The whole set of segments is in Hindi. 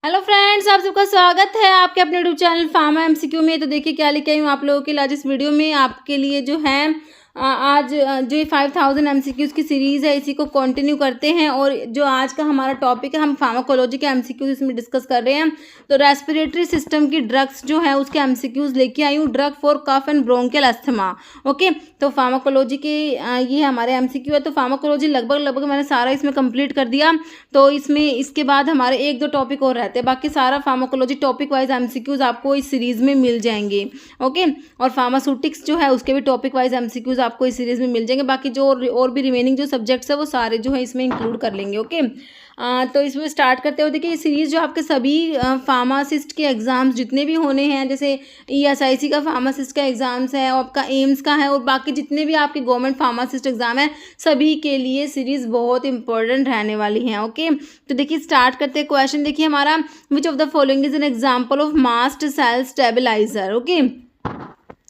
हेलो फ्रेंड्स, आप सबका स्वागत है आपके अपने यूट्यूब चैनल फार्मा एमसीक्यू में। तो देखिए क्या लेके आई हूँ आप लोगों के लिए आज इस वीडियो में आपके लिए जो है आज जो ये 5000 एमसीक्यूज की सीरीज़ है इसी को कंटिन्यू करते हैं। और जो आज का हमारा टॉपिक है, हम फार्माकोलॉजी के एमसीक्यूज इसमें डिस्कस कर रहे हैं। तो रेस्पिरेटरी सिस्टम की ड्रग्स जो है उसके एमसीक्यूज लेके आई हूँ। Drug for cough and bronchial asthma. Okay, तो फार्माकोलॉजी के ये हमारे एमसीक्यू है। तो फार्माकोलॉजी लगभग मैंने सारा इसमें कंप्लीट कर दिया। तो इसमें इसके बाद हमारे एक दो टॉपिक और रहते हैं, बाकी सारा फार्माकोलॉजी टॉपिक वाइज एमसीक्यूज आपको इस सीरीज़ में मिल जाएंगे। ओके, और फार्मास्यूटिक्स जो है उसके भी टॉपिक वाइज एमसीक्यूज आपको इस सीरीज़ में मिल जाएंगे। बाकी जो और भी रिमेनिंग जो सब्जेक्ट्स है वो सारे जो है इसमें इंक्लूड कर लेंगे। ओके, तो इसमें स्टार्ट करते हो। देखिए ये सीरीज़ जो आपके सभी फार्मासिस्ट के एग्ज़ाम्स जितने भी होने हैं, जैसे ईएसआईसी का फार्मासिस्ट का एग्ज़ाम्स है और आपका एम्स का है और बाकी जितने भी आपके गवर्नमेंट फार्मासिस्ट एग्ज़ाम है, सभी के लिए सीरीज़ बहुत इंपॉर्टेंट रहने वाली है। ओके, तो देखिए स्टार्ट करते हैं। क्वेश्चन देखिए हमारा, which of the following is an example of mast cell stabiliser. Okay,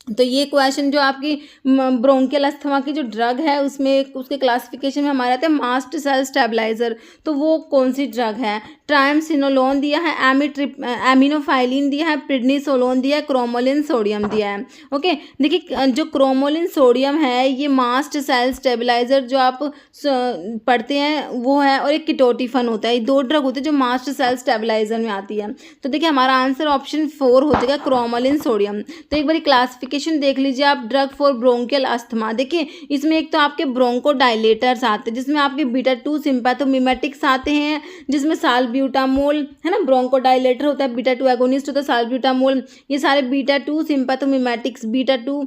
तो ये क्वेश्चन जो आपकी ब्रोंकियल अस्थमा की जो ड्रग है उसमें उसके क्लासिफिकेशन में हमारे आते हैं मास्ट सेल स्टेबलाइजर। तो वो कौन सी ड्रग है? ट्राइमसिनोलोन दिया है, एमिनोफाइलिन दिया है, प्रिडनिसोलोन दिया है, क्रोमोलिन सोडियम दिया है। ओके, देखिए जो क्रोमोलिन सोडियम है ये मास्ट सेल स्टेबलाइजर जो आप पढ़ते हैं वो है, और एक किटोटिफन होता है। ये दो ड्रग होते हैं जो मास्ट सेल स्टेबलाइजर में आती है। तो देखिए हमारा आंसर ऑप्शन 4 हो जाएगा, क्रोमोलिन सोडियम। तो एक बार क्लासिफिकेशन देख लीजिए आप, ड्रग फॉर ब्रोंकियल अस्थमा। देखिए इसमें एक तो आपके ब्रोंको डायलेटर्स आते हैं जिसमें आपके बीटा 2 सिंपैथोमिमेटिक्स आते हैं, जिसमें साल्ब्यूटामोल है ना, ब्रोंको डायलेटर होता है, बीटा 2 एगोनिस्ट होता है साल्ब्यूटामोल। ये सारे बीटा 2 सिंपैथोमिमेटिक्स बीटा 2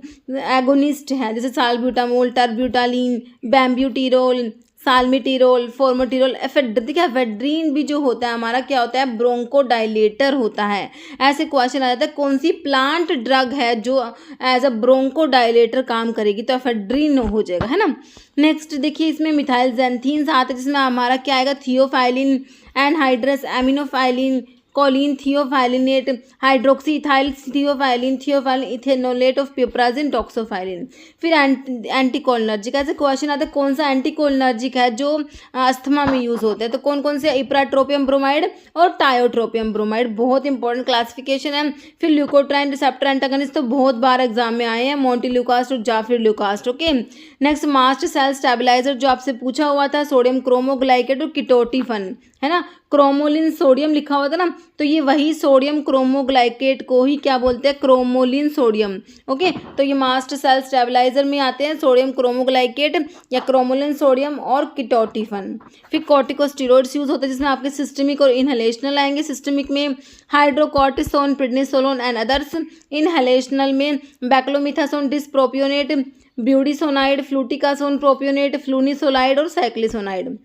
एगोनिस्ट हैं, जैसे साल्ब्यूटामोल, टर्ब्यूटालिन, बैम्ब्यूटिरोल, साल्मिटिरोल, फॉर्मोटिरोल, देखिए एफेड्रीन भी जो होता है हमारा क्या होता है, ब्रोंको डायलेटर होता है। ऐसे क्वेश्चन आ जाता है कौन सी प्लांट ड्रग है जो एज अ ब्रोंको डायलेटर काम करेगी, तो एफेड्रीन हो जाएगा, है ना। नेक्स्ट देखिए इसमें मिथाइल जेंथीन्स आते हैं जिसमें हमारा क्या आएगा, theophylline, anhydrous aminophylline, choline theophyllinate, hydroxy ethyl theophylline, theophylline ethanolate of piperazine, doxofylline. फिर एंटीकोलिनर्जिक, ऐसे क्वेश्चन आता है कौन सा एंटीकोलिनर्जिक है जो अस्थमा में यूज होता है। तो कौन कौन से, इप्राट्रोपियम ब्रोमाइड और टायोट्रोपियम ब्रोमाइड, बहुत इंपॉर्टेंट क्लासिफिकेशन है। फिर ल्यूकोट्राइन रिसेप्टर एंटागनिस्ट तो बहुत बार एग्जाम में आए हैं, मोंटेल्यूकास्ट और zafirlukast. Okay, next mast cell stabiliser जो आपसे पूछा हुआ था, सोडियम क्रोमोग्लाइकेट और किटोटिफन, है ना। क्रोमोलिन सोडियम लिखा हुआ था ना, तो ये वही सोडियम क्रोमोग्लाइकेट को ही क्या बोलते हैं, क्रोमोलिन सोडियम। ओके, तो ये मास्ट सेल स्टेबलाइजर में आते हैं सोडियम क्रोमोग्लाइकेट या क्रोमोलिन सोडियम और किटोटिफन। फिर कॉर्टिकोस्टेरॉइड्स यूज होते हैं जिसमें आपके सिस्टमिक और इनहेलेशनल आएंगे। सिस्टमिक में हाइड्रोकॉर्टिसोन, प्रिडनिसोलोन एंड अदर्स। इनहेलेशनल में बैक्लोमिथासोन डिसप्रोपियोनेट, ब्यूडिसोनाइड, फ्लूटिकासोन प्रोपियोनेट, फ्लूनिसोलाइड और साइक्लिसोनाइड।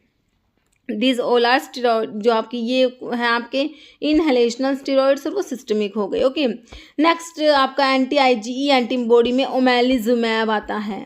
दिस ऑल आर स्टेरॉइड, जो आपकी ये हैं आपके इनहेलेशनल स्टेरॉइड्स और वो सिस्टमिक हो गए। ओके, नेक्स्ट आपका एंटी आईजीई एंटीबॉडी में ओमेलिजुमैब आता है।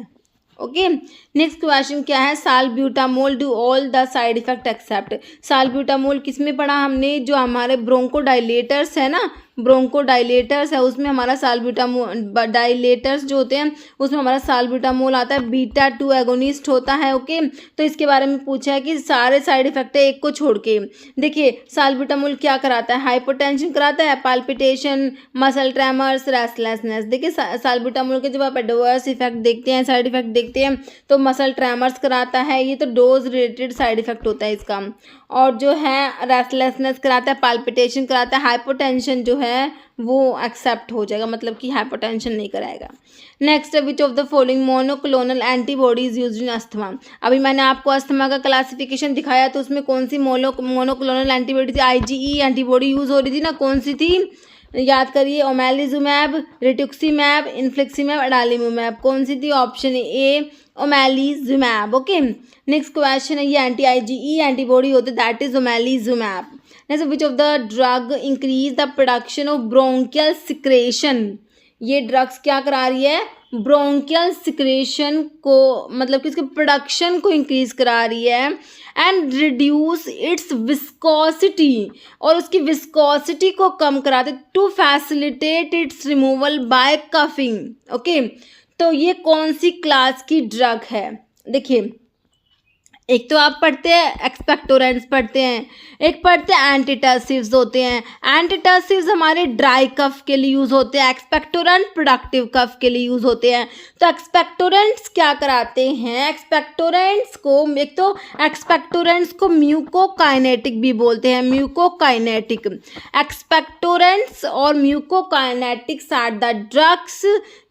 ओके, नेक्स्ट क्वेश्चन क्या है, salbutamol do all the side effect except. Salbutamol किस में पढ़ा हमने, जो हमारे ब्रोंको डायलेटर्स है ना, ब्रोंको डायलेटर्स है उसमें हमारा साल्ब्यूटामोल, डायलेटर्स जो होते हैं उसमें हमारा साल्ब्यूटामोल आता है, बीटा 2 एगोनिस्ट होता है। ओके, तो इसके बारे में पूछा है कि सारे साइड इफेक्ट है एक को छोड़ के। देखिए साल्ब्यूटामोल क्या कराता है, हाइपोटेंशन कराता है, पाल्पिटेशन, मसल ट्रेमर्स, रेस्टलेसनेस। देखिए साल्ब्यूटामोल के जब आप एडवर्स इफेक्ट देखते हैं, साइड इफेक्ट देखते हैं, तो मसल ट्रेमर्स कराता है, ये तो डोज रिलेटेड साइड इफेक्ट होता है इसका। और जो है रेस्टलेसनेस कराता है, पाल्पिटेशन कराता है, हाइपोटेंशन जो है वो एक्सेप्ट हो जाएगा, मतलब कि हाइपोटेंशन नहीं कराएगा। Next, which of the following monoclonal antibodies used in asthma. अभी मैंने आपको अस्थमा का क्लासिफिकेशन दिखाया, तो उसमें कौन सी मोनोक्लोनल एंटीबॉडी थी, आईजीई एंटीबॉडी यूज हो रही थी ना, कौन सी थी, याद करिए, ओमेलिजुमैब, रिटुक्सीमैब, इन्फ्लिक्सीमैब, अडालिमुमैब। कौन सी थी, option A ओमेलिजुमैब। Okay, next question है, ये एंटी आईजीई एंटीबॉडी होते that is ओमेलिजुमैब। Next, which of the drug increase the production of bronchial secretion. ये ड्रग्स क्या करा रही है, ब्रोंकियल सिक्रेशन को, मतलब कि इसके प्रोडक्शन को इंक्रीज करा रही है, एंड रिड्यूस इट्स विस्कोसिटी, और उसकी विस्कोसिटी को कम कराते, to facilitate its removal by coughing. Okay, तो ये कौन सी क्लास की ड्रग है, देखिए एक तो आप पढ़ते हैं एक्सपेक्टोरेंट्स पढ़ते हैं, एक पढ़ते हैं एंटीटर्सिव्स होते हैं। एंटीटर्सिव्स हमारे ड्राई कफ के लिए यूज़ होते हैं, एक्सपेक्टोरेंट प्रोडक्टिव कफ के लिए यूज़ होते हैं। तो एक्सपेक्टोरेंट्स क्या कराते हैं, एक्सपेक्टोरेंट्स को एक तो एक्सपेक्टोरेंट्स को म्यूकोकाइनेटिक भी बोलते हैं, म्यूकोकाइनेटिक। एक्सपेक्टोरेंट्स और म्यूकोकाइनेटिक्स आर द ड्रग्स,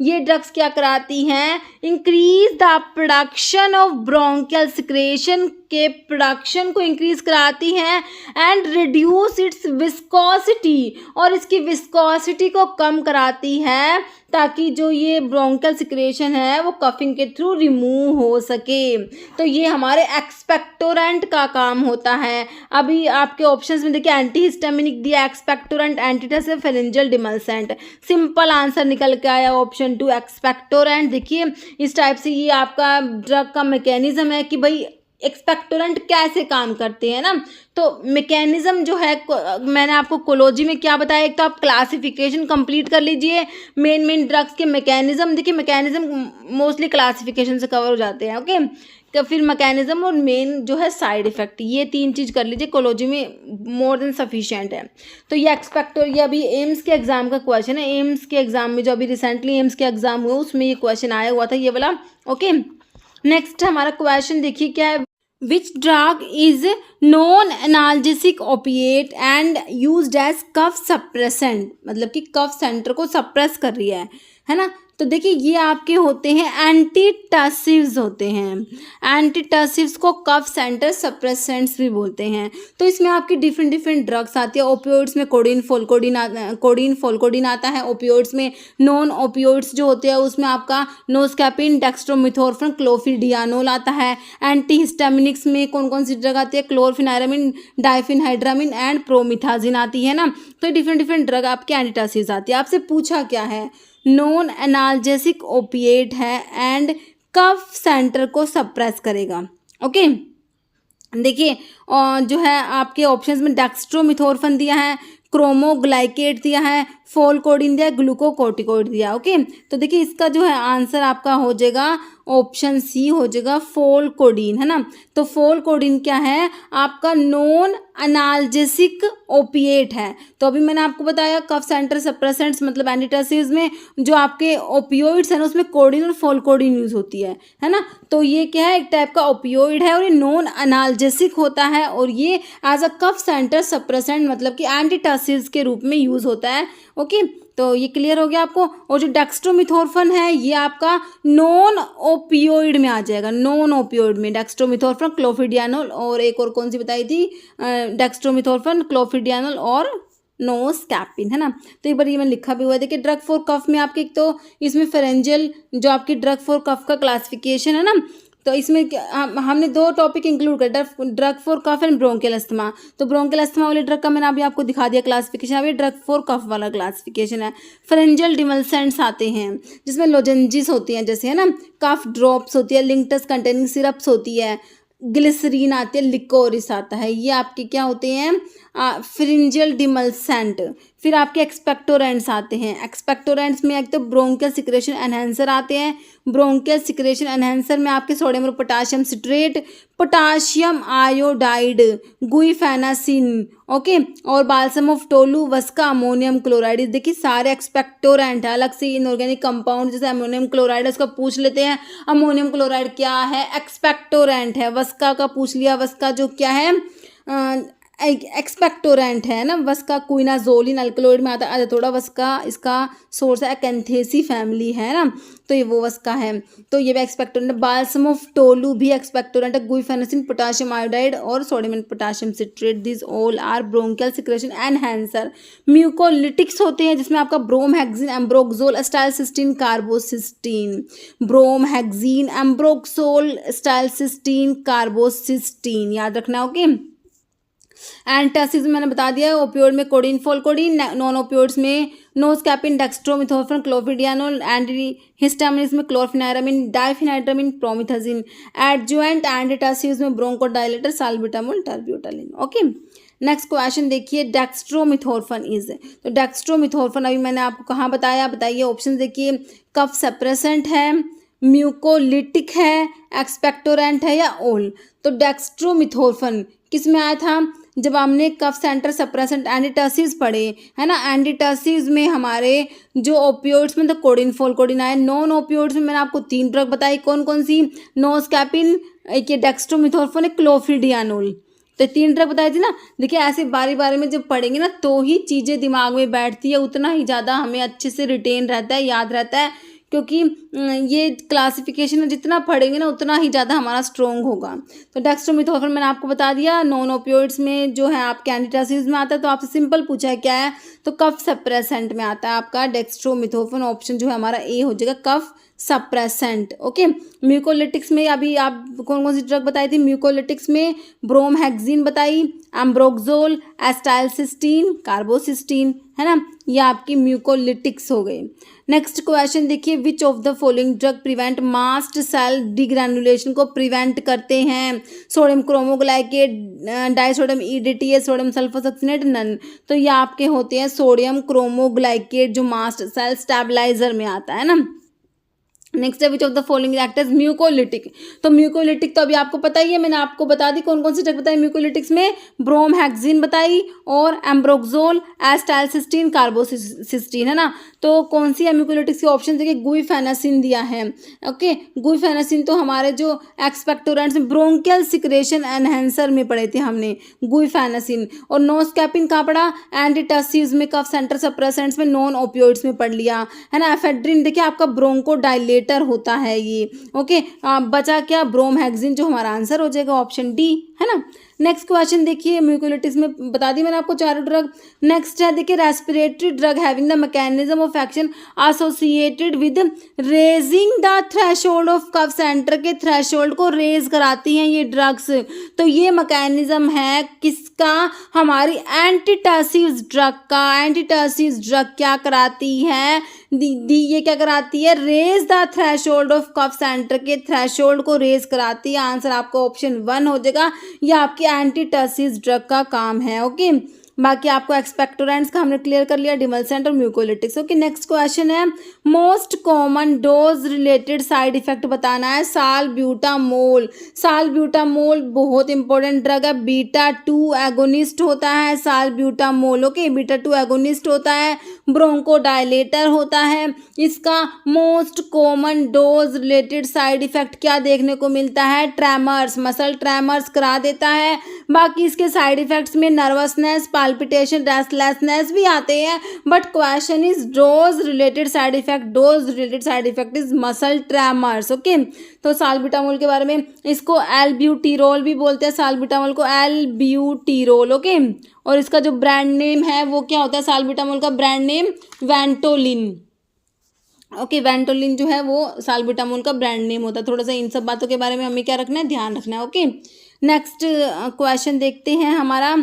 ये ड्रग्स क्या कराती हैं, increase the production of bronchial secretion के प्रोडक्शन को इंक्रीज कराती हैं एंड रिड्यूस इट्स विस्कोसिटी, और इसकी विस्कोसिटी को कम कराती है ताकि जो ये ब्रोंकियल सिक्रेशन है वो कफिंग के थ्रू रिमूव हो सके। तो ये हमारे एक्सपेक्टोरेंट का काम होता है। अभी आपके ऑप्शंस में देखिए एंटीहिस्टामिनिक दिया, expectorant, antitussive, pharyngeal demulcent. Simple answer निकल के आया ऑप्शन 2 एक्सपेक्टोरेंट। देखिए इस टाइप से ये आपका ड्रग का मैकेनिज्म है कि भाई एक्सपेक्टोरेंट कैसे काम करते हैं ना। तो मैकेनिज्म जो है मैंने आपको कोलॉजी में क्या बताया, एक तो आप क्लासिफिकेशन कंप्लीट कर लीजिए मेन ड्रग्स के मैकेनिज्म। देखिए मैकेनिज्म मोस्टली क्लासिफिकेशन से कवर हो जाते हैं, ओके। तो फिर मैकेनिज्म और मेन जो है साइड इफेक्ट, ये 3 चीज़ कर लीजिए, कोलॉजी में मोर देन सफिशिएंट है। तो ये ये अभी एम्स के एग्जाम का क्वेश्चन है, एम्स के एग्जाम में जो अभी रिसेंटली एम्स के एग्जाम हुआ उसमें ये क्वेश्चन आया हुआ था, ये वाला, ओके। नेक्स्ट हमारा क्वेश्चन देखिए क्या है, which drug is non analgesic opiate and used as cough suppressant, मतलब कि कफ सेंटर को सप्रेस कर रही है ना। तो देखिए ये आपके होते हैं एंटीटसिव्स होते हैं, एंटीटसिव्स को कफ सेंटर सप्रेसेंट्स भी बोलते हैं। तो इसमें आपकी डिफरेंट ड्रग्स आती है। ओपियोइड्स में कोडीन फोलकोडीन आता है, ओपियोइड्स में नॉन ओपियोइड्स जो होते हैं उसमें आपका नोस्कैपिन, डेक्स्ट्रोमिथोर्फन, क्लोफिडियानोल आता है। एंटीहिस्टामिनिक्स में कौन कौन सी ड्रग आती है, क्लोरफिनायरामिन, डाइफिनहाइड्रामिन एंड प्रोमिथाजिन आती है ना। तो डिफरेंट ड्रग आपके एंटीटसिव्स आती है। आपसे पूछा क्या है, नॉन एनाल्जेसिक ओपिएट है एंड कफ सेंटर को सप्रेस करेगा, ओके। देखिए और जो है आपके ऑप्शंस में डेक्स्ट्रोमिथोर्फन दिया है, क्रोमोग्लाइकेट दिया है, फोलकोडिन दिया, ग्लूकोकोर्टिकोइड दिया, ओके। तो देखिए इसका जो है आंसर आपका हो जाएगा ऑप्शन सी हो जाएगा फोलकोडिन, है ना। तो फोलकोडिन क्या है, आपका नॉन एनाल्जेसिक ओपिएट है। तो अभी मैंने आपको बताया कफ सेंटर सप्रेसेंट्स मतलब एंटीटसिव्स में जो आपके ओपियोइड्स है ना उसमें कोडिन और फोलकोडिन यूज होती है ना। तो ये क्या है, एक टाइप का ओपियोइड है और ये नॉन एनाल्जेसिक होता है और ये as a cough centre suppressant मतलब कि एंटीटसिव्स के रूप में यूज होता है, ओके। तो ये क्लियर हो गया आपको। और जो डेक्स्ट्रोमिथोर्फन है ये आपका नॉन ओपियोइड में आ जाएगा, नॉन ओपियोइड में डेक्स्ट्रोमिथोर्फन, क्लोफिडियानोल और एक और कौन सी बताई थी, डेक्स्ट्रोमिथोर्फन, क्लोफिडियानोल और नोस्कैपिन, है ना। तो एक बार ये मैंने लिखा भी हुआ है। देखिए ड्रग फॉर कफ में आपके एक तो इसमें फेरेंजियल जो आपकी ड्रग फॉर कफ का क्लासिफिकेशन है ना, तो इसमें हमने 2 टॉपिक इंक्लूड कर, drug for cough and bronchial asthma. तो ब्रोंकियल अस्थमा वाले ड्रग का मैंने अभी आपको दिखा दिया क्लासिफिकेशन। अभी ड्रग फॉर कफ वाला क्लासिफिकेशन है। फेरेंजियल डिमल्सेंट्स आते हैं जिसमें लोजेंजिस होती हैं जैसे, है ना, कफ ड्रॉप्स होती है, लिंक्टस कंटेनिंग सिरप्स होती है, ग्लिसरीन आती है, लिकोरिस आता है, ये आपके क्या होते हैं, फेरेंजियल डिमल्सेंट। फिर आपके एक्सपेक्टोरेंट्स आते हैं। एक्सपेक्टोरेंट्स में एक तो ब्रोंकियल सिक्रेशन एनहेंसर आते हैं। ब्रोंकियल सिक्रेशन एनहेंसर में आपके सोडियम और potassium citrate, potassium iodide, guaifenesin, okay, और balsam of tolu, vasaka, ammonium chloride. देखिए सारे एक्सपेक्टोरेंट है। अलग से इनऑर्गेनिक कंपाउंड जैसे अमोनियम क्लोराइड उसका पूछ लेते हैं, अमोनियम क्लोराइड क्या है, एक्सपेक्टोरेंट है। वस्का का पूछ लिया, वस्का जो क्या है, एक्सपेक्टोरेंट है ना। वस्का क्विनाजोलिन अल्कलॉइड में आता है थोड़ा। वस्का इसका सोर्स है कैंथेसी फैमिली, है ना, तो ये वो वस्का है। तो ये भी एक्सपेक्टोरेंट है। बाल्सम ऑफ टोलू भी एक्सपेक्टोरेंट है। गुइफेनासिन, पोटाशियम आयोडाइड और sodium and potassium citrate, this all are bronchial secretion enhancer. Mucolytics होते हैं जिसमें आपका bromhexine, ambroxol, acetylcysteine, carbocisteine, bromhexine, ambroxol, acetylcysteine, carbocisteine, याद रखना, ओके। एंटासिड्स मैंने बता दिया है। ओपियोइड में कोडिन, फोलकोडिन, नॉन ओपियोइड्स में नोस्कैपिन, डेक्स्ट्रोमिथोर्फन, क्लोफिडियानोल, एंटीहिस्टामिन्स में क्लोरफिनायरामिन, डाइफिनाइड्रामिन, प्रोमिथाजिन। एडजुएंट एंटीटासिड्स में ब्रोंकोडायलेटर, साल्बिटामोल, टर्ब्यूटालिन, ओके। नेक्स्ट क्वेश्चन देखिए, डेक्स्ट्रोमिथोर्फन इज, तो डेक्स्ट्रोमिथोर्फन अभी मैंने आपको कहाँ बताया, बताइए ऑप्शन देखिए, कफ सप्रेसेंट है, म्यूकोलिटिक है, एक्सपेक्टोरेंट है या ओल? तो डेक्स्ट्रोमिथोर्फन किस में आया था? जब हमने कफ सेंटर सप्रेसेंट एंटीटर्सिव्स पढ़े, है ना, एंटीटर्सिव्स में हमारे जो ओपियोइड्स में तो कोडिनफॉल कोडिन आए। नॉन ओपियोइड्स में मैंने आपको 3 ड्रग बताई, कौन कौन सी? नोस्कैपिन, एक ये डेक्स्ट्रोमिथोर्फन, एक क्लोफिडियानोल। तो 3 ड्रग बताई थी ना। देखिए ऐसे बारी बारी में जब पढ़ेंगे ना तो ही चीज़ें दिमाग में बैठती है, उतना ही ज़्यादा हमें अच्छे से रिटेन रहता है, याद रहता है, क्योंकि ये क्लासिफिकेशन जितना पढ़ेंगे ना उतना ही ज़्यादा हमारा स्ट्रॉन्ग होगा। तो डेक्स्ट्रोमिथोर्फन मैंने आपको बता दिया, नॉन ओपियोइड्स में जो है आपके एंटीटर्सिव्स में आता है। तो आपसे सिंपल पूछा है क्या है, तो कफ सप्रेसेंट में आता है आपका डेक्स्ट्रोमिथोर्फन। ऑप्शन जो है हमारा ए हो जाएगा, कफ सप्रेसेंट। ओके, म्यूकोलिटिक्स में अभी आप कौन कौन सी ड्रग बताई थी? म्यूकोलिटिक्स में ब्रोमहेक्सिन बताई, एम्ब्रोक्सोल, एस्टाइलसिस्टीन, कार्बोसिस्टीन, है ना, ये आपकी म्यूकोलिटिक्स हो गई। नेक्स्ट क्वेश्चन देखिए, which of the following drug prevent mast cell degranulation को प्रिवेंट करते हैं? Sodium cromoglycate, disodium EDTS, sodium sulfosuccinate, none. तो ये आपके होते हैं सोडियम क्रोमोग्लाइकेट जो मास्ट सेल स्टेबलाइजर में आता है ना। नेक्स्ट है which of the following act as mucolytic? तो म्यूकोलिटिक तो अभी आपको पता ही है, मैंने आपको बता दी कौन कौन सी ड्रग बताई म्यूकोलिटिक्स में। ब्रोमहेक्सिन बताई और एम्ब्रोक्सोल, एस्टाइलसिस्टीन, कार्बोसिस्टीन, है ना। तो कौन सी है म्यूकोलिटिक्स के ऑप्शन? देखिए गुइफेनासिन दिया है। ओके, गुइफेनासिन तो हमारे जो एक्सपेक्टोरेंट्स में ब्रोंकियल सिक्रेशन एनहेंसर में पढ़े थे हमने, गुइफेनासिन। और नोस्कैपिन कहाँ पढ़ा? एंटीटर्सिव्स में, कफ सेंटर सप्रेसेंट्स में, नॉन ओपियोइड्स में पढ़ लिया, है ना। एफेड्रिन देखिए आपका ब्रोंकोडायलेटर होता है ये। ओके, बचा क्या? ब्रोमहेक्सिन जो हमारा आंसर हो जाएगा ऑप्शन डी, है ना। नेक्स्ट क्वेश्चन देखिए, म्यूकोलिटिक्स में बता दी मैंने आपको 4 ड्रग। नेक्स्ट है देखिए, respiratory drug having the mechanism of action associated with raising the threshold of cough centre के थ्रेशोल्ड को रेज कराती हैं ये ड्रग्स। तो ये मैकेनिज्म है किसका? हमारी एंटीटर्सिव्स ड्रग का। एंटीटर्सिव्स ड्रग क्या कराती है? ये क्या कराती है? Raise the threshold of cough centre के थ्रेशोल्ड को रेज कराती है। आंसर आपका ऑप्शन 1 हो जाएगा। ये आपकी एंटीटर्सिव्स ड्रग का काम है। ओके, बाकी आपको एक्सपेक्टोरेंट्स का हमने क्लियर कर लिया, डिमलसेंट और म्यूकोलिटिक्स। ओके, नेक्स्ट क्वेश्चन है, most common dose related side effect बताना है। सालब्यूटामोल। सालब्यूटामोल बहुत इंपॉर्टेंट ड्रग है, बीटा 2 एगोनिस्ट होता है सालब्यूटामोल। ओके, बीटा 2 एगोनिस्ट होता है, ब्रोंकोडायलेटर होता है। इसका most common dose related side effect क्या देखने को मिलता है? ट्रेमर्स, मसल ट्रेमर्स करा देता है। बाकी इसके साइड इफेक्ट्स में नर्वसनेस, पाल्पिटेशन, रेस्टलेसनेस भी आते हैं, but question is dose related side effect. Dose related side effect is muscle tremors. Okay, तो सालब्यूटामोल के बारे में, इसको एल्ब्यूटिरोल भी बोलते हैं, सालब्यूटामोल को एल्ब्यूटिरोल। ओके, और इसका जो ब्रांड नेम है वो क्या होता है? सालब्यूटामोल का brand name Ventolin. Okay, Ventolin जो है वो सालब्यूटामोल का ब्रांड नेम होता है। थोड़ा सा इन सब बातों के बारे में हमें क्या रखना है? ध्यान रखना है। ओके, नेक्स्ट क्वेश्चन देखते हैं हमारा,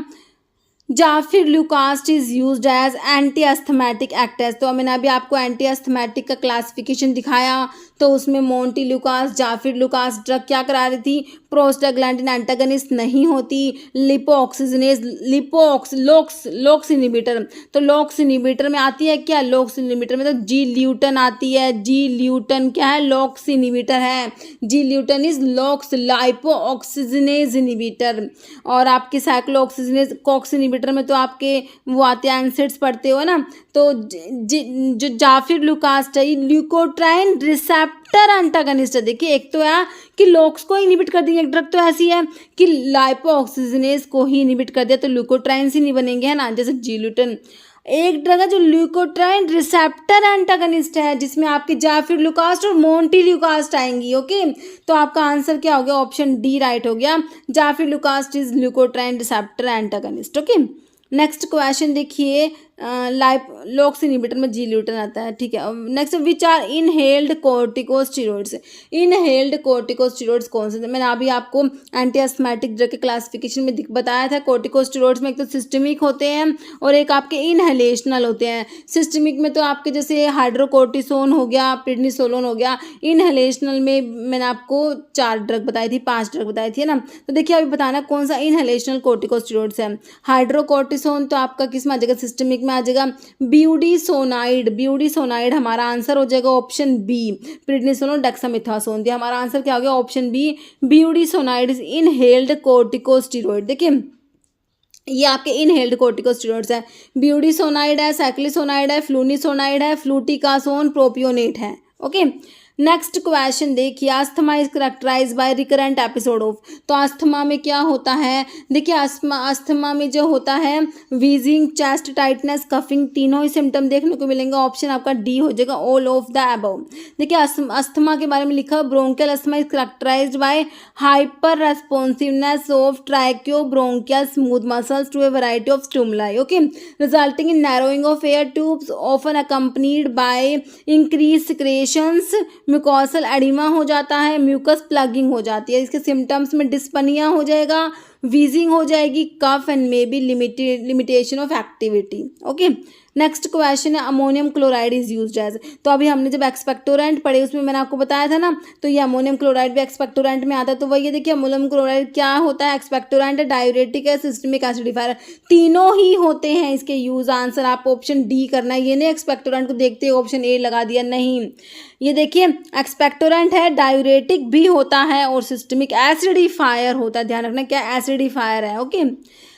zafirlukast is used as anti asthmatic act. तो मैंने अभी आपको एंटी अस्थमेटिक का क्लासिफिकेशन दिखाया, तो उसमें मोन्टिल्यूकास, जाफिरलुकास ड्रग क्या करा रही थी? प्रोस्टाग्लैंडिन एंटागनिस्ट नहीं होती, लिपोऑक्सीजनेज, लोक्स इनहिबिटर। तो लोक्स इनहिबिटर में आती है क्या? लोक्स इनहिबिटर में तो जी ल्यूटन आती है। जी ल्यूटन क्या है? लोक्स इनहिबिटर है। जी ल्यूटन इज लोक्स लाइपोऑक्सीजनेज इनहिबिटर। और आपके साइक्लोऑक्सीजनेज कॉक्स इनहिबिटर में तो आपके वो आते हैं, एंसिड्स पढ़ते हो ना। तो जो जाफिरलुकास है ल्यूकोट्राइन रिसेप्टर एंटागनिस्ट है। देखिए एक तो है कि लोक्स को इनहिबिट कर देंगे, एक ड्रग तो ऐसी है कि लाइपोऑक्सीजनेज को ही इनहिबिट कर दिया, तो ल्यूकोट्राइन्स ही नहीं बनेंगे, है ना, जैसे जील्यूटन। एक ड्रग है जो ल्यूकोट्राइन रिसेप्टर एंटागनिस्ट है, जिसमें आपकी जाफिरलुकास्ट और मोन्टिल्यूकास्ट आएंगी। ओके, तो आपका आंसर क्या हो गया? ऑप्शन डी राइट हो गया। Zafirlukast is leukotriene receptor antagonist. Okay, next question देखिए, लोक्स इनहिबिटर में जी ल्यूटन आता है, ठीक है। Next, which are inhaled corticosteroids. Inhaled corticosteroids कौन से? मैंने अभी आपको एंटी अस्थमेटिक ड्रग के क्लासिफिकेशन में बताया था। कोर्टिकोस्टेरॉइड्स में एक तो सिस्टमिक होते हैं और एक आपके इनहेलेशनल होते हैं। सिस्टमिक में तो आपके जैसे हाइड्रोकोर्टिसोन हो गया, प्रेडनिसोलोन हो गया। इनहेलेशनल में मैंने आपको 4 ड्रग बताई थी, 5 ड्रग बताई थी, है ना। तो देखिए अभी बताना कौन सा इनहेलेशनल कोर्टिकोस्टेरॉइड्स है। हाइड्रोकोर्टिसोन कॉर्टिसोन तो आपका किस में आ जाएगा, सिस्टमिक में आ जाएगा। ब्यूडीसोनाइड हमारा आंसर हो जाएगा ऑप्शन बी। प्रिडनिसोन और डेक्सामेथासोन दिया, हमारा आंसर क्या हो गया, option B budesonide is inhaled corticosteroid. देखिए ये आपके इनहेल्ड कोर्टिकोस्टेरॉइड्स है, ब्यूडीसोनाइड है, साइक्लिसोनाइड है, फ्लूनिसोनाइड है, फ्लूटिकासोन, प्रोपियोनेट है। ओके, नेक्स्ट क्वेश्चन देखिए, asthma is characterise by recurrent episode of. तो अस्थमा में क्या होता है, देखिए अस्थमा में जो होता है वीजिंग, चेस्ट टाइटनेस, कफिंग, तीनों ही सिम्टम देखने को मिलेंगे। ऑप्शन आपका डी हो जाएगा, ऑल ऑफ द अबव। देखिए अस्थमा के बारे में लिखा, bronchial asthma is characterised by hyper responsiveness of tracheo bronchial smooth muscles to a variety of stimuli. Okay, resulting in narrowing of air tubes often accompanied by increase secretions, mucosal oedema हो जाता है, म्यूकस प्लगिंग हो जाती है। इसके सिम्टम्स में डिस्पनिया हो जाएगा, वीजिंग हो जाएगी, cough and may be limitation of activity. Okay, next question है, ammonium chloride is used as. तो अभी हमने जब एक्सपेक्टोरेंट पढ़े उसमें मैंने आपको बताया था ना, तो ये अमोनियम क्लोराइड भी एक्सपेक्टोरेंट में आता है। तो वही देखिए अमोनियम क्लोराइड क्या होता है, एक्सपेक्टोरेंट है, डायूरेटिक है, सिस्टमिक एसिडिफायर, तीनों ही होते हैं इसके यूज। आंसर आप ऑप्शन डी करना है, ये नहीं एक्सपेक्टोरेंट को देखते ऑप्शन ए लगा दिया, नहीं। ये देखिए एक्सपेक्टोरेंट है, डायूरेटिक भी होता है और सिस्टमिक एसिडिफायर होता है, ध्यान रखना क्या एसिडिफायर है। ओके,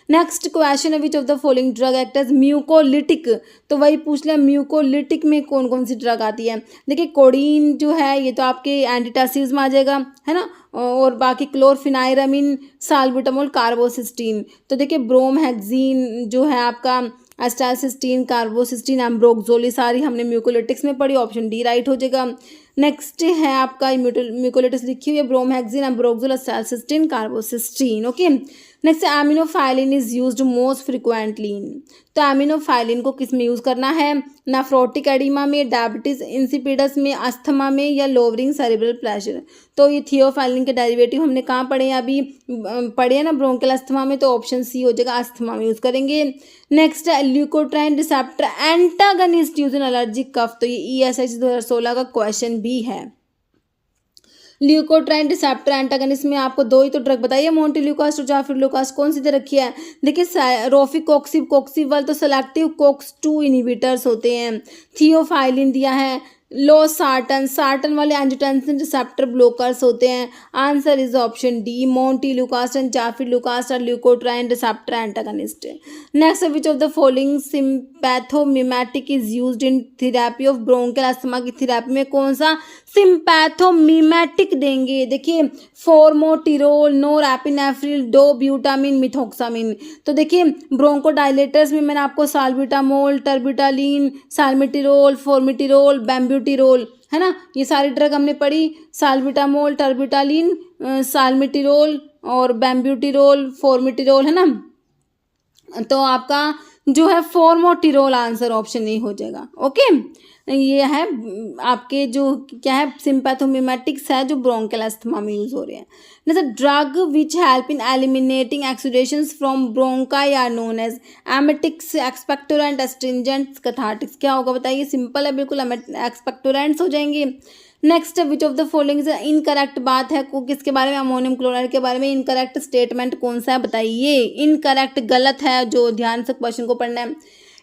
नेक्स्ट क्वेश्चन है, which of the following drug act as mucolytic. तो वही पूछ लिया म्यूकोलिटिक में कौन कौन सी ड्रग आती है। देखिए कोडीन जो है ये तो आपके एंटीटासिड्स में आ जाएगा, है ना, और बाकी क्लोरफिनाइरामिन, साल्बुटामोल, कार्बोसिस्टीन। तो देखिए ब्रोमहेक्सिन जो है आपका, एस्टासिस्टीन, कार्बोसिस्टीन, एम्ब्रोक्सोल, सारी हमने म्यूकोलिटिक्स में पढ़ी, ऑप्शन डी राइट हो जाएगा। नेक्स्ट है आपका म्यूकोलिटिक्स लिखी हुई है, bromhexine, ambroxol, acetylcysteine, carbocisteine. Okay, next aminophylline is used most frequently in. तो एमिनोफाइलिन को किस में यूज़ करना है, नेफ्रोटिक एडिमा में, डायबिटीज इंसिपिडस में, अस्थमा में, या लोअरिंग सेरेब्रल प्लेजर। तो ये थियोफाइलिन के डेरिवेटिव हमने कहाँ पढ़े हैं, अभी पढ़े हैं ना ब्रोंकियल अस्थमा में, तो ऑप्शन सी हो जाएगा, अस्थमा में यूज़ करेंगे। नेक्स्ट है leukotriene receptor antagonist use in allergic cough. तो ये ESIC 2016 का क्वेश्चन भी है। ल्यूकोट्राइन रिसेप्टर एंटागनिस्ट में आपको दो ही तो ड्रग बताइए, मोन्टेल्यूकास्ट और जाफिरलुकास्ट, कौन सी दे रखी है। देखिए रोफिकोक्सिब, कोक्सीवल तो सेलेक्टिव COX-2 इनहिबिटर्स होते हैं। थियोफाइलिन दिया है, लोसार्टन, सार्टन वाले एंजियोटेंसिन रिसेप्टर ब्लॉकर्स होते हैं। Answer is option D, montelukast and zafirlukast और leukotriene receptor antagonist. Next, which of the following sympathomimetic is used in therapy of bronchial asthma. की थेरेपी में कौन सा सिम्पैथोमिमेटिक देंगे। देखिए फॉर्मोटिरोल, नोरएपिनेफ्रिल, डोब्यूटामिन, मिथोक्सामिन। तो देखिए ब्रोंकोडायलेटर्स में मैंने आपको साल्ब्यूटामोल, टर्बिटालिन, साल्मिटिरोल, फॉर्मिटिरोल, बेम्ब्यूटिरोल, है ना, ये सारी ड्रग हमने पढ़ी, साल्ब्यूटामोल, टर्बिटालिन, साल्मिटिरोल और बेम्ब्यूटिरोल, फॉर्मिटिरोल, है ना। तो आपका जो है फॉर्मोटिरोल आंसर ऑप्शन ए हो जाएगा। ओके, ये है आपके जो क्या है सिम्पैथोमिमेटिक्स है जो ब्रोंकियल अस्थमा में यूज हो रहे हैं। जैसे drug which help in eliminating exudations from bronchi are known as emetics, expectorant, astringents, cathartics. क्या होगा बताइए, सिंपल है बिल्कुल, एक्सपेक्टोरेंट्स हो जाएंगे। Next, which of the following incorrect बात है किसके बारे में, अमोनियम क्लोराइड के बारे में। इनकरेक्ट स्टेटमेंट कौन सा है बताइए, इनकरेक्ट गलत है, जो ध्यान से क्वेश्चन को पढ़ना है।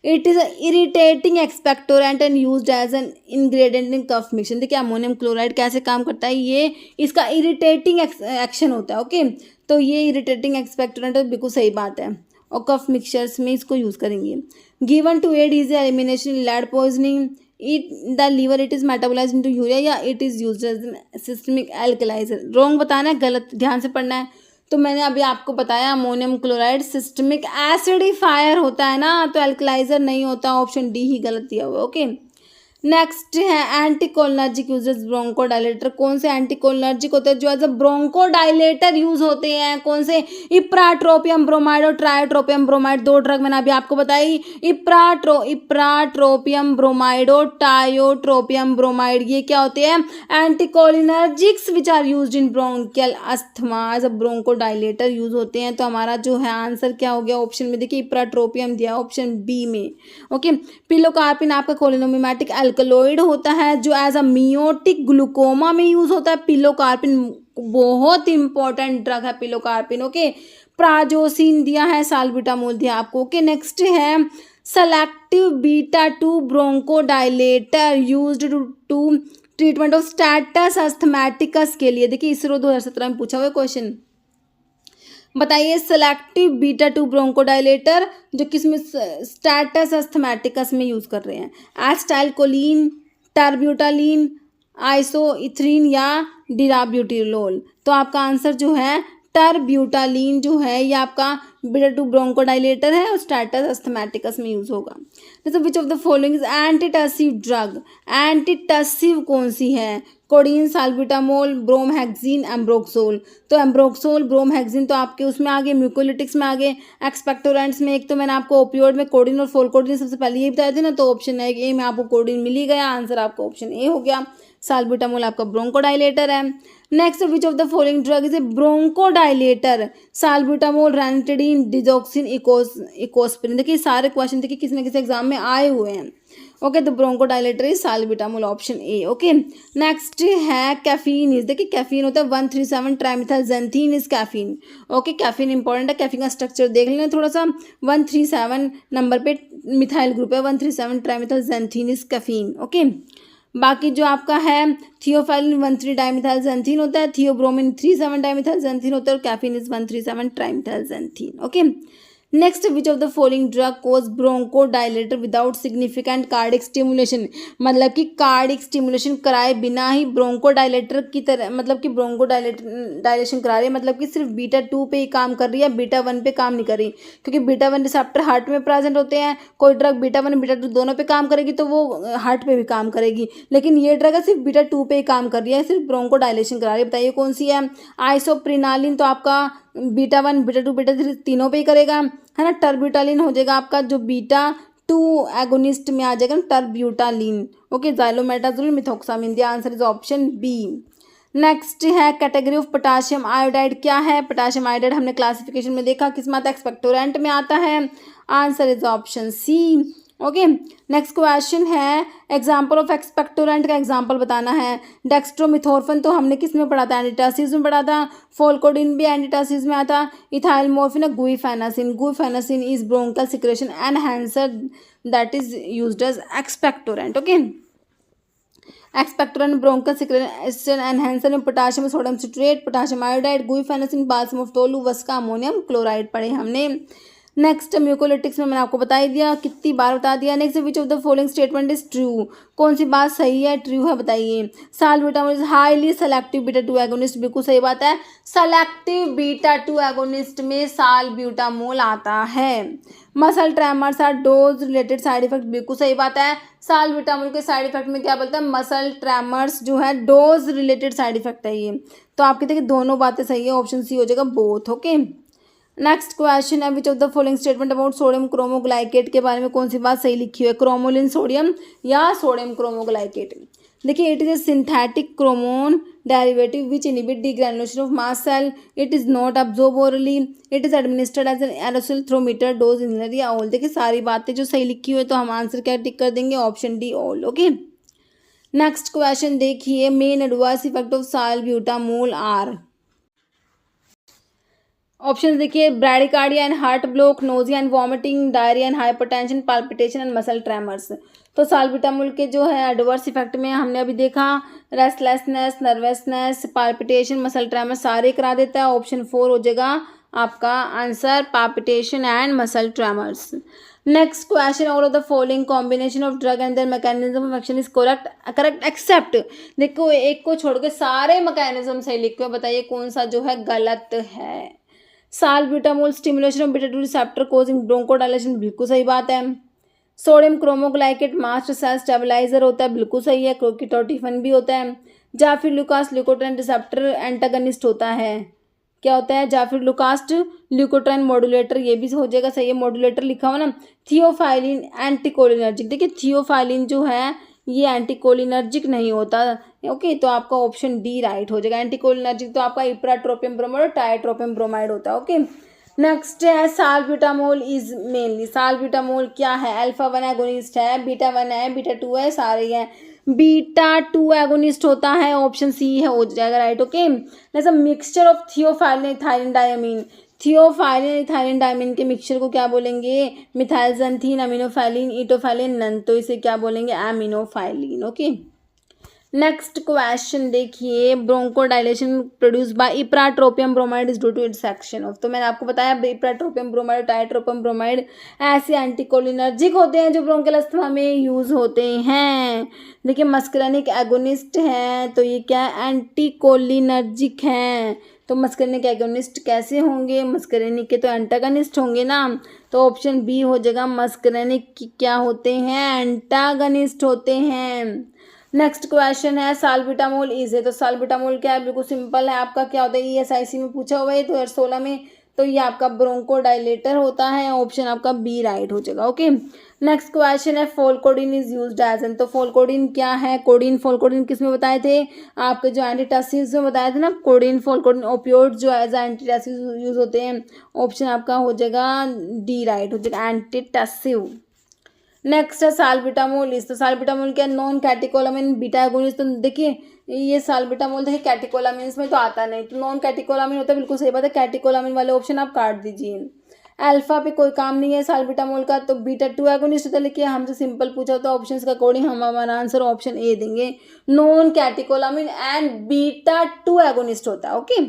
It is irritating expectorant and used as an ingredient in cough mixture. देखिए अमोनियम क्लोराइड कैसे काम करता है, ये इसका इरिटेटिंग एक्शन होता है। ओके, तो ये इरिटेटिंग एक्सपेक्टोरेंट बिल्कुल सही बात है, और कफ मिक्सचर्स में इसको यूज करेंगे। Given to aid is elimination lead poisoning, it the liver it is metabolised into urea, या it is used as systemic alkaliser. Wrong बताना है, गलत, ध्यान से पढ़ना है। तो मैंने अभी आपको बताया अमोनियम क्लोराइड सिस्टमिक एसिडिफायर होता है ना, तो एल्कलाइजर नहीं होता, ऑप्शन डी ही गलत दिया हुआ। ओके, नेक्स्ट है एंटीकोलिनर्जिक यूजेस ब्रोंकोडायलेटर। कौन से एंटीकोलिनर्जिक होते हैं जो एज अ ब्रोंकोडायलेटर यूज होते हैं, कौन से, इप्राट्रोपियम ब्रोमाइड और ट्रायोट्रोपियम ब्रोमाइड, दो ड्रग मैंने अभी आपको बताई, इप्राट्रोपियम ब्रोमाइड और टायोट्रोपियम ब्रोमाइड। ये क्या होते हैं, anticholinergics which are used in bronchial asthma as a bronchodilator use होते हैं। तो हमारा जो है आंसर क्या हो गया ऑप्शन में, देखिए इप्राट्रोपियम दिया ऑप्शन बी में। ओके, पिलोकार्पिन आपका कोलिनोमिमेटिक एल्कलॉइड होता है जो एज अ मियोटिक ग्लूकोमा में यूज होता है। पिलोकार्पिन बहुत इंपॉर्टेंट ड्रग है पिलोकार्पिन। ओके, प्राजोसिन दिया है, साल्ब्यूटामोल दिया आपको। ओके, नेक्स्ट है selective beta 2 bronchodilator used to treatment of status asthmaticus के लिए। देखिए इसरो 2017 में पूछा हुआ क्वेश्चन, बताइए सेलेक्टिव बीटा 2 ब्रोंकोडाइलेटर जो किसमें, स्टेटस अस्थमैटिकस में यूज कर रहे हैं। एस्टाइलकोलिन, टर्ब्यूटालिन, आइसोइथ्रीन या डिराब्यूटिलोल। तो आपका आंसर जो है टर्ब्यूटालिन जो है ये आपका बीटा 2 ब्रोंकोडाइलेटर है और स्टेटस अस्थमैटिकस में यूज होगा। जैसे विच of the following is antitussive drug, antitussive कौन सी है, कोडीन, साल्ब्यूटामोल, ब्रोमहेक्सिन, एम्ब्रोक्सोल। तो एम्ब्रोक्सोल, ब्रोमहेक्सिन तो आपके उसमें आगे म्यूकोलिटिक्स में आगे, एक्सपेक्टोरेंट्स में एक तो मैंने आपको ओपियोइड में कोडीन और फोलकोडीन सबसे पहले ये बताया था ना, तो ऑप्शन ए में आपको कोडीन मिल ही गया, आंसर आपका ऑप्शन ए हो गया। साल्ब्यूटामोल आपका ब्रोंकोडाइलेटर है। Next, which of the following drug is a bronchodilator, salbutamol, ranitidine, digoxin, Ecosprin. देखिए सारे क्वेश्चन देखिए किसी न किसी एग्जाम में आए हुए हैं। ओके, तो bronchodilator is salbutamol, option A. Okay, next है कैफीन इज, देखिए कैफीन होता है 137 trimethylxanthine is caffeine. Okay, caffeine important है, कैफीन का स्ट्रक्चर देख लेना थोड़ा सा। 137 नंबर पे मिथाइल ग्रुप है, 137 ट्राइमेथाइलजेंथीन इज कैफीन। ओके, बाकी जो आपका है थियोफाइलिन 13 डाइमिथाइलजेंथीन होता है, थियोब्रोमिन 37 डाइमिथाइलजेंथीन होता है और caffeine is 137 trimethylxanthine. Okay, next, which of the following drug cause bronchodilator without significant cardiac stimulation, मतलब कि कार्डिक स्टिमुलेशन कराए बिना ही ब्रोंकोडाइलेटर की तरह, मतलब कि डायलेशन करा रही है, मतलब कि सिर्फ बीटा 2 पे ही काम कर रही है, बीटा 1 पे काम नहीं कर रही, क्योंकि बीटा 1 रिसेप्टर हार्ट में प्रेजेंट होते हैं। कोई ड्रग बीटा 1 बीटा 2 दोनों पे काम करेगी तो वो हार्ट पे भी काम करेगी, लेकिन ये ड्रग है सिर्फ बीटा 2 पे ही काम कर रही है, सिर्फ ब्रोंकोडाइलेशन करा रही है। बताइए कौन सी है। आइसोप्रिनालिन तो आपका बीटा 1 बीटा 2 बीटा 3 तीनों पे ही करेगा, है ना। टर्ब्यूटालिन हो जाएगा आपका जो बीटा 2 एगोनिस्ट में आ जाएगा ना, terbutaline. Okay, xylometazoline, methoxamine. The answer is option B. Next है कैटेगरी ऑफ पोटाशियम आयोडाइड क्या है। पोटाशियम आयोडाइड हमने क्लासिफिकेशन में देखा किस में आता है, एक्सपेक्टोरेंट में आता है, answer is option C. Okay, next question है एग्जाम्पल ऑफ एक्सपेक्टोरेंट का एग्जाम्पल बताना है। डेक्स्ट्रोमिथोर्फन तो हमने किस में पढ़ा था, एंटीटासिस में पढ़ा था। फोलकोडिन भी एंटीटासिस में आता। Ethylmorphine, guaifenesin. Guaifenesin is bronchial secretion enhancer that is used as expectorant. Okay, expectorant bronchial secretion enhancer में potassium sodium citrate, potassium iodide, guaifenesin, balsam of tolu, vasaka ammonium chloride पढ़े हमने। नेक्स्ट म्यूकोलिटिक्स में मैंने आपको बता ही दिया, कितनी बार बता दिया। Next, which of the following statement is true, कौन सी बात सही है, ट्रू है, बताइए। Salbutamol is highly selective beta 2 agonist, बिल्कुल सही बात है। सेलेक्टिव बीटा 2 एगोनिस्ट में साल्ब्यूटामोल आता है। Muscle tremors are dose related side effect, बिल्कुल सही बात है। साल्ब्यूटामोल के साइड इफेक्ट में क्या बोलता है, मसल ट्रेमर्स जो है डोज रिलेटेड साइड इफेक्ट है ये। तो आपके देखिए दोनों बातें सही है, ऑप्शन सी हो जाएगा बोथ। ओके, नेक्स्ट क्वेश्चन है which of the following statement about sodium cromoglycate के बारे में कौन सी बात सही लिखी हुई है, क्रोमोलिन सोडियम या सोडियम क्रोमोग्लाइकेट। देखिए it is a synthetic chromone derivative which inhibit degranulation of mast cell, it is not absorb orally, it is administered as an aerosol through meter, dose inhaler या ऑल। देखिए सारी बातें जो सही लिखी हुई है तो हम आंसर क्या टिक कर देंगे, option D all. Okay, next question देखिए main adverse effect of salbutamol are. Option देखिए bradycardia and heart block, nausea and vomiting, diarrhoea and hypertension, palpitation and muscle tremors. तो साल्ब्यूटामोल के जो है एडवर्स इफेक्ट में हमने अभी देखा restlessness, nervousness, palpitation, muscle tremor सारे करा देता है। ऑप्शन 4 हो जाएगा आपका answer, palpitation and muscle tremors. Next question, all of the following combination of drug and their mechanism of action is correct except. देखो एक को छोड़ के सारे मैकेनिज्म सही लिखे, बताइए कौन सा जो है गलत है। Salbutamol stimulation of beta 2 receptor causing bronchodilation, बिल्कुल सही बात है। Sodium cromoglycate mast cell stabiliser होता है, बिल्कुल सही है। क्रोकिटोटिफन भी होता है। Zafirlukast leukotriene receptor antagonist होता है, क्या होता है, जाफिर लुकास ल्यूकोट्राइन मॉड्यूलेटर, ये भी हो जाएगा सही है, मॉड्यूलेटर लिखा हुआ ना। थियोफाइलिन एंटीकोलिनर्जिक, देखिए थियोफाइलिन जो है ये एंटीकोलिनर्जिक नहीं होता। ओके, तो आपका ऑप्शन डी राइट हो जाएगा। एंटीकोलिनर्जिक तो आपका इप्राट्रोपियम ब्रोमाइड और टाइट्रोपियम ब्रोमाइड होता है। ओके, नेक्स्ट है साल्ब्यूटामोल इज मेनली, साल्ब्यूटामोल क्या है, अल्फा 1 एगोनिस्ट है, बीटा 1 है, बीटा 2 है, सारे हैं। बीटा 2 एगोनिस्ट होता है, ऑप्शन सी है हो जाएगा राइट। ओके, जैसे mixture of theophylline ethylene diamine, theophylline ethylene diamine के मिक्सचर को क्या बोलेंगे, मिथाइलजेंथीन अमीनोफाइलिन इटोफाइलिन नन, तो इसे क्या बोलेंगे, एमिनोफाइलिन। ओके, नेक्स्ट क्वेश्चन देखिए, bronchodilation produce by ipratropium bromide is due to its action of, तो मैंने आपको बताया इप्राट्रोपियम ब्रोमाइड टाइट्रोपियम ब्रोमाइड ऐसे एंटीकोलिनर्जिक होते हैं जो ब्रोंकियल अस्थमा में यूज होते हैं। देखिए मस्करनिक एगोनिस्ट हैं, तो ये क्या है, एंटीकोलिनर्जिक हैं। तो मस्करनिक एगोनिस्ट कैसे होंगे, मस्करनिक के तो एंटागनिस्ट होंगे ना, तो ऑप्शन बी हो जाएगा, मस्करनिक क्या होते हैं, एंटागनिस्ट होते हैं। नेक्स्ट क्वेश्चन है साल्बिटामोल इज है, तो साल्बिटामोल क्या है, बिल्कुल सिंपल है, आपका क्या होता है, ESIC में पूछा हुआ है 2016 में, तो ये आपका ब्रोंकोडाइलेटर होता है, ऑप्शन आपका बी राइट हो जाएगा। ओके, नेक्स्ट क्वेश्चन है फोलकोडिन इज यूज्ड एज एन, तो फोलकोडिन क्या है, कोडिन फोलकोडिन किस में बताए थे, आपके जो एंटीटसिव में बताए थे ना, कोडिन फोलकोडिन ओपियोइड जो एज एंटीटसिव यूज होते हैं, ऑप्शन आपका हो जाएगा डी राइट हो जाएगा, एंटीटसिव। नेक्स्ट है साल्बिटामोल इस, तो साल्बिटामोल क्या, नॉन कैटिकोलामिन बीटा एगोनिस्ट, तो देखिए ये साल्बिटामोल देखिए कैटिकोलामिन में तो आता नहीं, तो नॉन कैटिकोलामिन होता है, बिल्कुल सही बात है, कैटिकोलामिन वाले ऑप्शन आप काट दीजिए। अल्फा पे कोई काम नहीं है साल्बिटामोल का, तो बीटा 2 एगोनिस्ट होता है, लेकिन हमसे सिंपल पूछा होता है ऑप्शन के अकॉर्डिंग हम हमारा आंसर ऑप्शन ए देंगे, non catecholamine and beta 2 agonist होता है। ओके,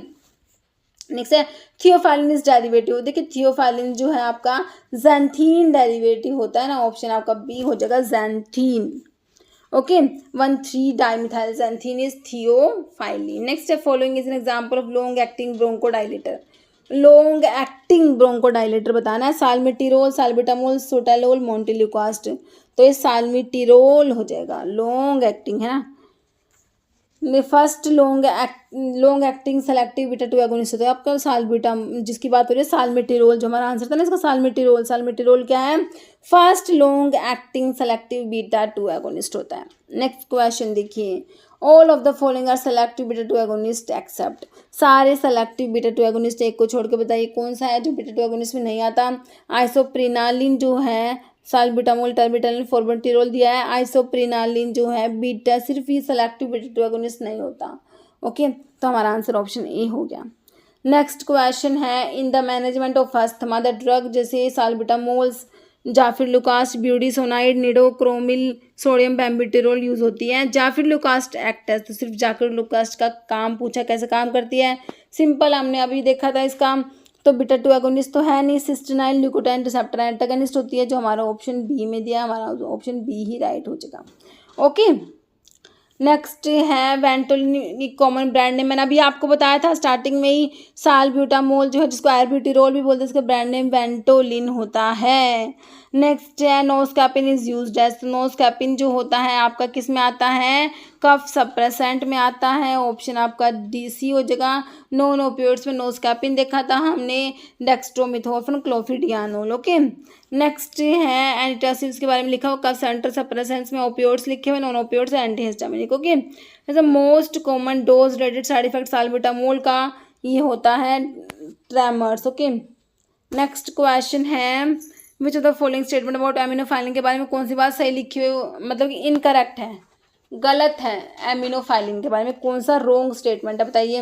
नेक्स्ट है थियोफाइलिन इज डेरिवेटिव, देखिए थियोफाइलिन जो है आपका ज़ैंथीन डेरिवेटिव होता है ना, ऑप्शन आपका बी हो जाएगा xanthine. Okay, 1,3 dimethyl xanthine is theophylline. Next है following is an example of long acting bronchodilator, long acting bronchodilator बताना है, साल्मिटिरोल साल्बिटामोल सोटालोल मोंटेल्यूकास्ट, तो ये साल्मिटिरोल हो जाएगा, लॉन्ग एक्टिंग है ना। First long acting selective beta 2 agonist होता है आपका साल्बिटम, जिसकी बात हो रही है साल्मिटिरोल, जो हमारा आंसर था ना इसका साल्मिटिरोल, साल्मिटिरोल क्या है, first long acting selective beta 2 agonist होता है। नेक्स्ट क्वेश्चन देखिए, all of the following are selective beta 2 agonist except, सारे सेलेक्टिव बीटा 2 एगोनिस्ट, एक को छोड़ के बताइए कौन सा है जो बीटा 2 एगोनिस्ट में नहीं आता। आइसोप्रिनालिन जो है, साल्बिटामोल टर्बिटालिन फॉर्बिटिरोल दिया है, आइसोप्रिनालिन जो है बीटा, सिर्फ ये सेलेक्टिव बीटा 2 एगोनिस्ट नहीं होता। ओके, तो हमारा आंसर ऑप्शन ए हो गया। नेक्स्ट क्वेश्चन है, in the management of asthma the drug, जैसे साल्बिटामोल्स, जाफिरलुकास्ट, ब्यूडीसोनाइड, निडोक्रोमिल, सोडियम पेम्बिटिरोल यूज होती है। जाफिरलुकास्ट एक्ट है, तो सिर्फ जाफिरलुकास्ट का काम पूछा, कैसे काम करती है, सिंपल, हमने अभी देखा था इसका, तो बीटा 2 एगोनिस्ट तो है नहीं, सिस्टेनाइल ल्यूकोटाइन रिसेप्टर एंटागनिस्ट होती है, जो हमारा ऑप्शन बी में दिया, हमारा ऑप्शन बी ही राइट हो जाएगा। ओके, नेक्स्ट है वेंटोलिन, कॉमन ब्रांड नेम, मैंने अभी आपको बताया था स्टार्टिंग में ही, साल्ब्यूटामोल जो है जिसको एल्ब्यूटिरोल भी बोलते हैं, इसका ब्रांड नेम वेंटोलिन होता है। नेक्स्ट है नोस्कैपिन इज यूज्ड एज, नोस्कैपिन जो होता है आपका किस में आता है, कफ सप्रेसेंट में आता है, ऑप्शन आपका डी सी हो जाएगा। नॉन ओपियोइड्स में नोस्कैपिन देखा था हमने, डेक्स्ट्रोमिथोफेन क्लोफिडियानोल। ओके, नेक्स्ट है एंटीटसिव्स के बारे में लिखा हुआ, कफ सेंटर सप्रेसेंट्स में ओपियोइड्स लिखे हुए, नॉन ओपियोइड्स एंटीहिस्टामिनिक। ओके, जैसे most common dose related side effect salbutamol का ये होता है ट्रेमर्स। ओके, नेक्स्ट क्वेश्चन है, which of the following statement about aminophylline के बारे में कौन सी बात सही लिखी हुई, मतलब कि इनकरेक्ट है, गलत है, एमिनोफाइलिन के बारे में कौन सा रॉन्ग स्टेटमेंट है बताइए।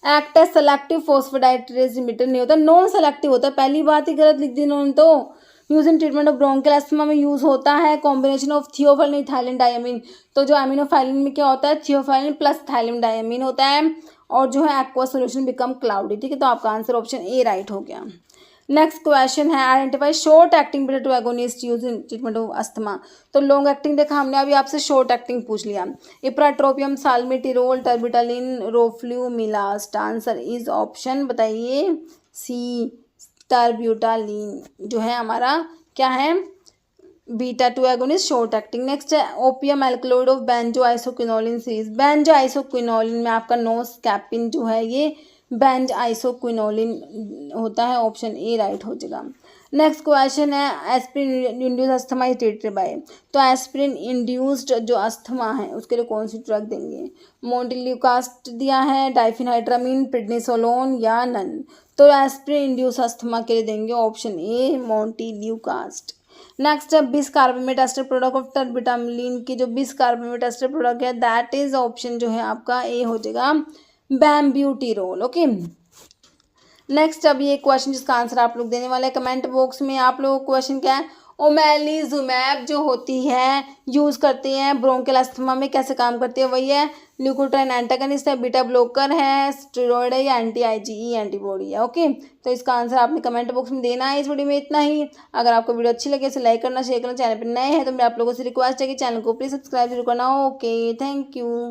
Act as selective phosphodiesterase limiter नहीं होता, नॉन सेलेक्टिव होता है, पहली बात ही गलत लिख दी इन्होंने तो। Use in treatment of bronchial asthma में यूज होता है combination of theophylline ethylene diamine, तो जो एमिनोफाइलिन में क्या होता है, थियोफाइलिन प्लस थाइलिन डायमीन होता है, और जो है एक्वा सोल्यूशन बिकम क्लाउडी। ठीक है, तो आपका आंसर ऑप्शन ए राइट हो गया। नेक्स्ट क्वेश्चन है, identify short acting beta 2 agonist use in treatment of asthma, तो लॉन्ग एक्टिंग देखा हमने, अभी आपसे शॉर्ट एक्टिंग पूछ लिया, ipratropium salmeterol terbutaline roflumilast, answer is option बताइए सी, टर्ब्यूटालिन जो है हमारा क्या है, beta 2 agonist short acting. Next है opium alkaloid of benzo isoquinoline series, benzo isoquinoline में आपका नोस्कैपिन जो है ये बेंज आइसोक्विनोलिन होता है, ऑप्शन ए राइट हो जाएगा। नेक्स्ट क्वेश्चन है, aspirin induce asthma is treated by, तो एस्पिरिन इंड्यूस्ड जो अस्थमा है उसके लिए कौन सी ड्रग देंगे, मोंटेल्यूकास्ट दिया है, डाइफिनाइड्रामीन, प्रेडनिसोलोन या नन, तो एस्पिरिन इंड्यूस अस्थमा के लिए देंगे ऑप्शन ए मोंटेल्यूकास्ट। नेक्स्ट बिस कार्बामेट एस्टर प्रोडक्ट ऑफ टर्बिटामलिन की जो बिस कार्बामेट एस्टर प्रोडक्ट है दैट इज ऑप्शन जो है आपका ए हो जाएगा बैम्ब्यूटिरोल। ओके, नेक्स्ट अब ये क्वेश्चन जिसका आंसर आप लोग देने वाले हैं कमेंट बॉक्स में। आप लोग क्वेश्चन क्या है, ओमेलिजुमैब जो होती है यूज़ करते हैं ब्रोंकियल अस्थमा में, कैसे काम करती है, वही है ल्यूकोट्राइन एंटागनिस्ट है, बीटा ब्लॉकर है, स्टेरॉइड है या एंटी आईजीई एंटीबॉडी है। ओके, तो इसका आंसर आपने कमेंट बॉक्स में देना है। इस वीडियो में इतना ही। अगर आपको वीडियो अच्छी लगे तो लाइक करना, शेयर करना, चैनल पर नए हैं तो मैं आप लोगों से रिक्वेस्ट है कि चैनल को प्लीज़ सब्सक्राइब जरूर करना। Okay, thank you.